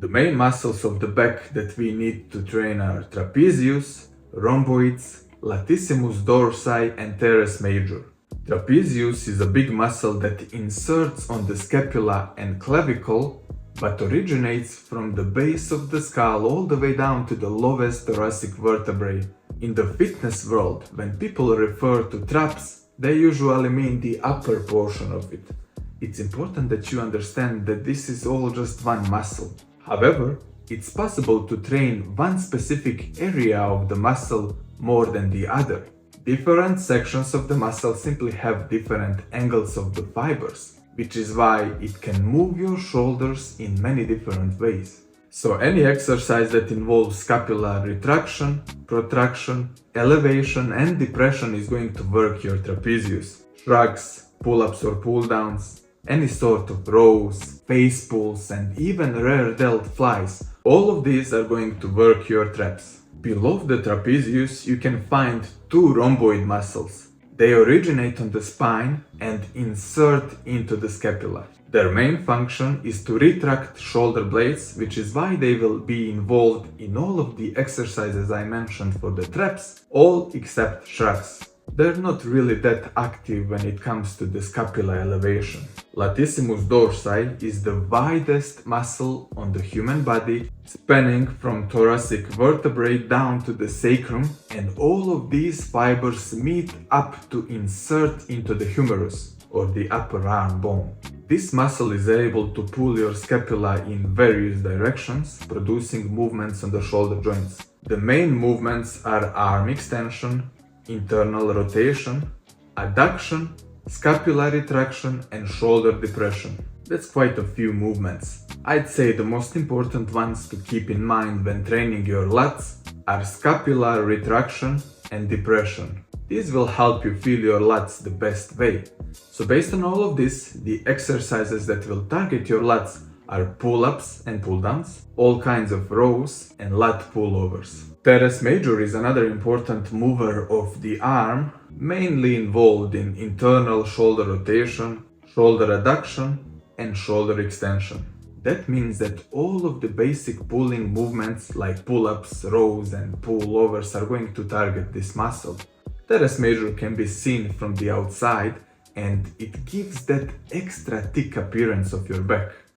The main muscles of the back that we need to train are trapezius, rhomboids, latissimus dorsi and teres major. Trapezius is a big muscle that inserts on the scapula and clavicle but originates from the base of the skull all the way down to the lowest thoracic vertebrae. In the fitness world, when people refer to traps, they usually mean the upper portion of it. It's important that you understand that this is all just one muscle. However, it's possible to train one specific area of the muscle more than the other. Different sections of the muscle simply have different angles of the fibers, which is why it can move your shoulders in many different ways. So any exercise that involves scapular retraction, protraction, elevation and depression is going to work your trapezius. Shrugs, pull-ups or pull-downs, any sort of rows, face pulls and even rear delt flies, all of these are going to work your traps. Below the trapezius you can find two rhomboid muscles. They originate on the spine and insert into the scapula. Their main function is to retract shoulder blades, which is why they will be involved in all of the exercises I mentioned for the traps, all except shrugs. They're not really that active when it comes to the scapular elevation. Latissimus dorsi is the widest muscle on the human body, spanning from thoracic vertebrae down to the sacrum, and all of these fibers meet up to insert into the humerus, or the upper arm bone. This muscle is able to pull your scapula in various directions, producing movements on the shoulder joints. The main movements are arm extension, internal rotation, adduction, scapular retraction and shoulder depression. That's quite a few movements. I'd say the most important ones to keep in mind when training your lats are scapular retraction and depression. These will help you feel your lats the best way. So based on all of this, the exercises that will target your lats are pull-ups and pull-downs, all kinds of rows and lat pullovers. Teres major is another important mover of the arm, mainly involved in internal shoulder rotation, shoulder adduction and shoulder extension. That means that all of the basic pulling movements like pull-ups, rows and pullovers are going to target this muscle. Teres major can be seen from the outside and it gives that extra thick appearance of your back.